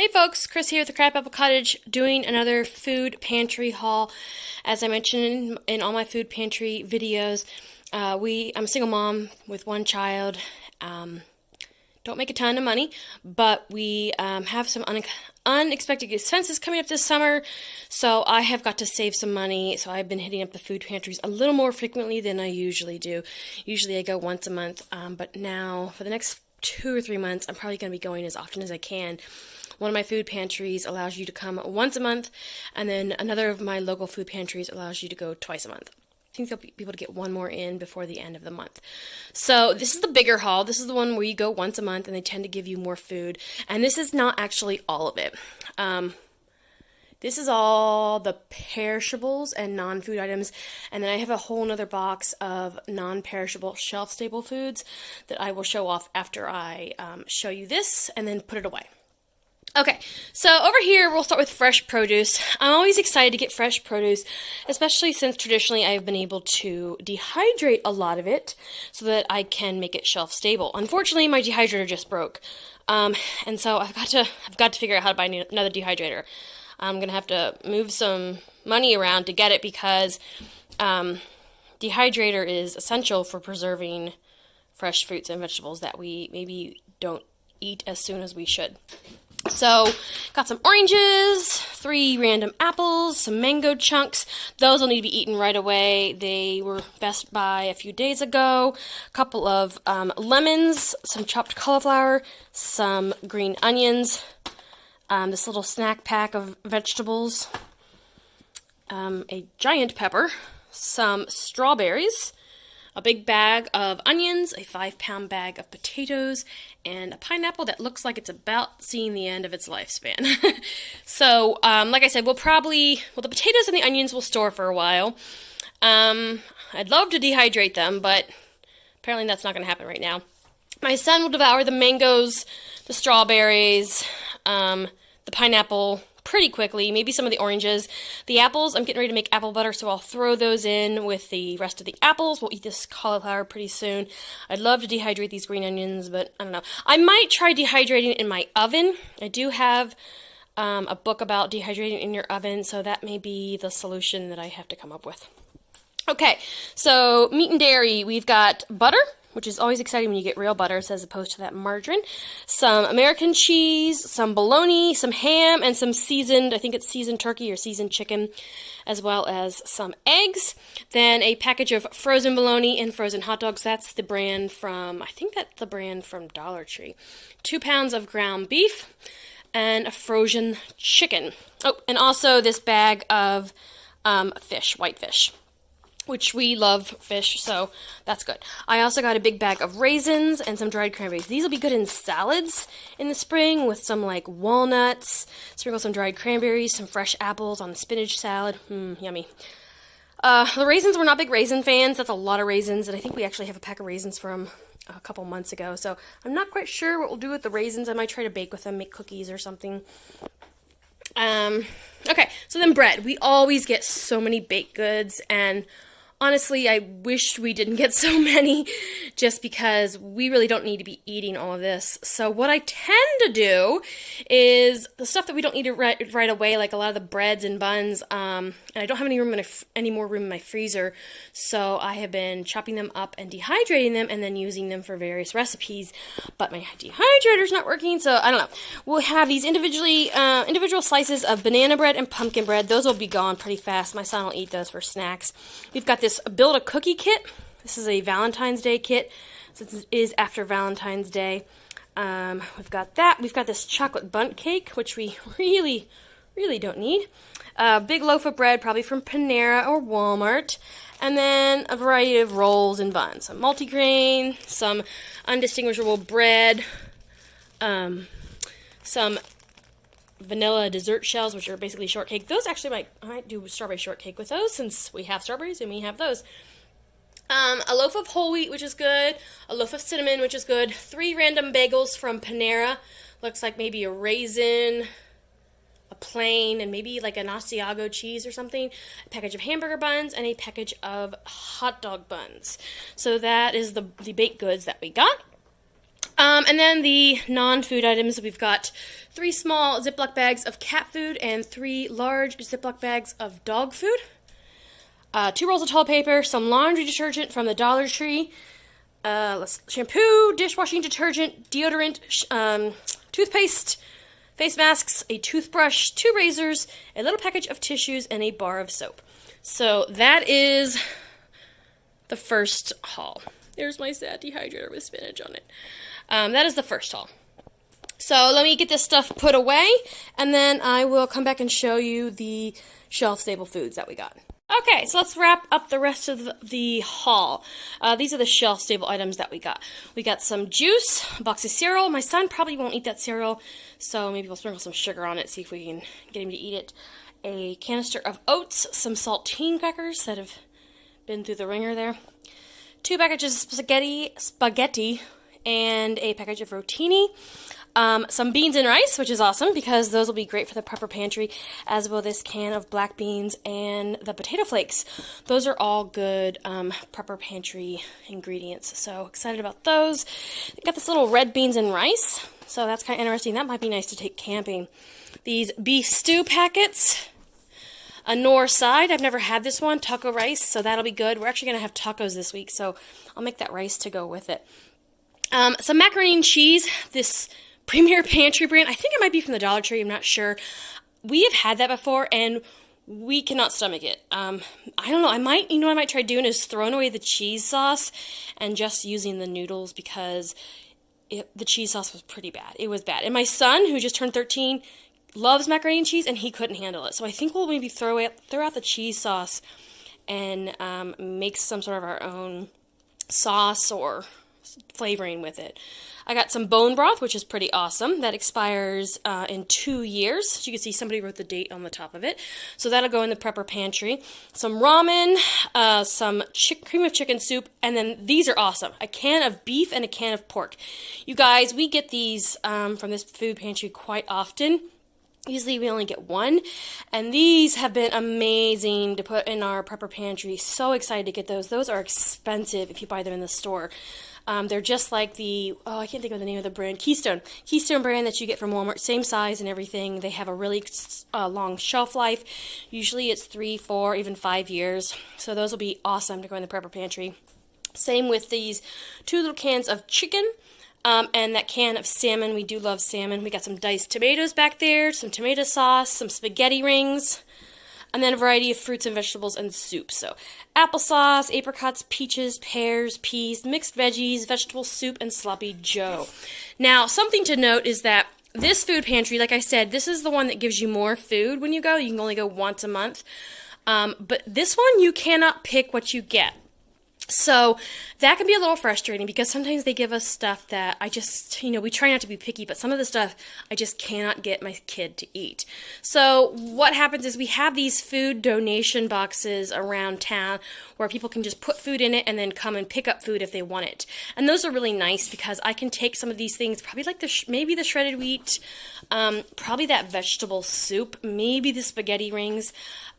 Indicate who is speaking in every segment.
Speaker 1: Hey folks, Chris here at the Crabapple Cottage doing another food pantry haul. As I mentioned in all my food pantry videos, I'm a single mom with one child. Don't make a ton of money, but we have some unexpected expenses coming up this summer, so I have got to save some money. So I've been hitting up the food pantries a little more frequently than I usually do. Usually I go once a month, but now for the next 2 or 3 months, I'm probably going to be going as often as I can. One of my food pantries allows you to come once a month, and then another of my local food pantries allows you to go twice a month. I think they'll be able to get one more in before the end of the month. So this is the bigger haul. This is the one where you go once a month, and they tend to give you more food. And this is not actually all of it. This is all the perishables and non-food items, and then I have a whole nother box of non-perishable shelf-stable foods that I will show off after I show you this and then put it away. Okay, so over here we'll start with fresh produce. I'm always excited to get fresh produce, especially since traditionally I've been able to dehydrate a lot of it so that I can make it shelf stable. Unfortunately, my dehydrator just broke, and so I've got to figure out how to buy another dehydrator. I'm gonna have to move some money around to get it because dehydrator is essential for preserving fresh fruits and vegetables that we maybe don't eat as soon as we should. So, got some oranges, 3 random apples, some mango chunks. Those will need to be eaten right away. They were Best Buy a few days ago. A couple of lemons, some chopped cauliflower, some green onions, this little snack pack of vegetables, a giant pepper, some strawberries, a big bag of onions, a 5-pound bag of potatoes, and a pineapple that looks like it's about seeing the end of its lifespan. So, like I said, the potatoes and the onions will store for a while. I'd love to dehydrate them, but apparently that's not going to happen right now. My son will devour the mangoes, the strawberries, the pineapple pretty quickly, maybe some of the oranges. The apples, I'm getting ready to make apple butter, so I'll throw those in with the rest of the apples. We'll eat this cauliflower pretty soon. I'd love to dehydrate these green onions, but I don't know. I might try dehydrating it in my oven. I do have a book about dehydrating in your oven, so that may be the solution that I have to come up with. Okay, so meat and dairy, we've got butter, which is always exciting when you get real butter as opposed to that margarine. Some American cheese, some bologna, some ham, and some seasoned, I think it's seasoned turkey or seasoned chicken, as well as some eggs. Then a package of frozen bologna and frozen hot dogs. That's the brand from, I think that's the brand from Dollar Tree. 2 pounds of ground beef and a frozen chicken. Oh, and also this bag of fish, white fish, which we love fish, so that's good. I also got a big bag of raisins and some dried cranberries. These will be good in salads in the spring with some like walnuts, sprinkle some dried cranberries, some fresh apples on the spinach salad. Yummy. The raisins, we're not big raisin fans. That's a lot of raisins, and I think we actually have a pack of raisins from a couple months ago, so I'm not quite sure what we'll do with the raisins. I might try to bake with them, make cookies or something. Okay, so then bread. We always get so many baked goods, and honestly, I wish we didn't get so many just because we really don't need to be eating all of this. So what I tend to do is the stuff that we don't eat right away, like a lot of the breads and buns, and I don't have any more room in my freezer, so I have been chopping them up and dehydrating them and then using them for various recipes, but my dehydrator's not working, so I don't know. We'll have these individual slices of banana bread and pumpkin bread. Those will be gone pretty fast. My son will eat those for snacks. We've got this Build a Cookie kit. This is a Valentine's Day kit, since it is after Valentine's Day. We've got that. We've got this chocolate bundt cake, which we really don't need. A big loaf of bread, probably from Panera or Walmart. And then a variety of rolls and buns. Some multigrain, some undistinguishable bread, some vanilla dessert shells, which are basically shortcake. Those actually I might do strawberry shortcake with those, since we have strawberries and we have those. A loaf of whole wheat, which is good. A loaf of cinnamon, which is good. 3 random bagels from Panera. Looks like maybe a raisin, a plain, and maybe like an Asiago cheese or something. A package of hamburger buns and a package of hot dog buns. So that is the baked goods that we got. And then the non-food items, we've got 3 small Ziploc bags of cat food and 3 large Ziploc bags of dog food. 2 rolls of toilet paper, some laundry detergent from the Dollar Tree, shampoo, dishwashing detergent, deodorant, toothpaste, face masks, a toothbrush, 2 razors, a little package of tissues, and a bar of soap. So that is the first haul. There's my sad dehydrator with spinach on it. That is the first haul. So let me get this stuff put away, and then I will come back and show you the shelf-stable foods that we got. Okay, so let's wrap up the rest of the haul. These are the shelf-stable items that we got. We got some juice, a box of cereal. My son probably won't eat that cereal, so maybe we'll sprinkle some sugar on it, see if we can get him to eat it. A canister of oats, some saltine crackers that have been through the ringer there. 2 packages of spaghetti, and a package of rotini. Some beans and rice, which is awesome because those will be great for the prepper pantry, as will this can of black beans and the potato flakes. Those are all good prepper pantry ingredients, so excited about those. Got this little red beans and rice, so that's kind of interesting. That might be nice to take camping. These beef stew packets, a Knorr side. I've never had this one, taco rice, so that'll be good. We're actually going to have tacos this week, so I'll make that rice to go with it. Some macaroni and cheese, this Premier Pantry brand. I think it might be from the Dollar Tree, I'm not sure. We have had that before, and we cannot stomach it. I don't know, I might try doing is throwing away the cheese sauce and just using the noodles, because the cheese sauce was pretty bad. It was bad. And my son, who just turned 13, loves macaroni and cheese, and he couldn't handle it. So I think we'll maybe throw out the cheese sauce and make some sort of our own sauce or flavoring with it. I got some bone broth, which is pretty awesome. That expires in 2 years. As you can see, somebody wrote the date on the top of it. So that'll go in the prepper pantry. Some ramen, some cream of chicken soup, and then these are awesome. A can of beef and a can of pork. You guys, we get these from this food pantry quite often. Usually we only get 1, and these have been amazing to put in our prepper pantry. So excited to get those. Those are expensive if you buy them in the store. They're just like the, I can't think of the name of the brand, Keystone brand that you get from Walmart, same size and everything. They have a really long shelf life. Usually it's 3, 4, even 5 years. So those will be awesome to go in the prepper pantry. Same with these 2 little cans of chicken. And that can of salmon. We do love salmon. We got some diced tomatoes back there, some tomato sauce, some spaghetti rings, and then a variety of fruits and vegetables and soup. So applesauce, apricots, peaches, pears, peas, mixed veggies, vegetable soup, and sloppy joe. Now, something to note is that this food pantry, like I said, this is the one that gives you more food when you go. You can only go once a month. But this one, you cannot pick what you get. So that can be a little frustrating because sometimes they give us stuff that I just, we try not to be picky, but some of the stuff I just cannot get my kid to eat. So what happens is we have these food donation boxes around town where people can just put food in it and then come and pick up food if they want it. And those are really nice because I can take some of these things, probably like maybe the shredded wheat, probably that vegetable soup, maybe the spaghetti rings.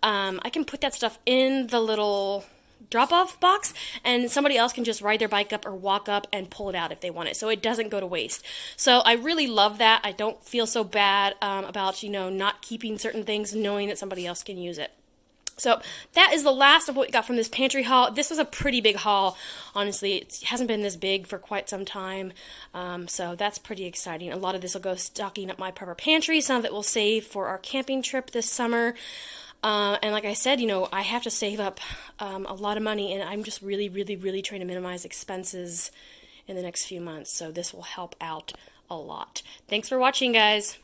Speaker 1: I can put that stuff in the little drop-off box, and somebody else can just ride their bike up or walk up and pull it out if they want it, so it doesn't go to waste. So I really love that. I don't feel so bad about, not keeping certain things, knowing that somebody else can use it. So that is the last of what we got from this pantry haul. This was a pretty big haul. Honestly, it hasn't been this big for quite some time, so that's pretty exciting. A lot of this will go stocking up my prepper pantry. Some of it will save for our camping trip this summer. And like I said, I have to save up a lot of money, and I'm just really, really, really trying to minimize expenses in the next few months. So this will help out a lot. Thanks for watching, guys.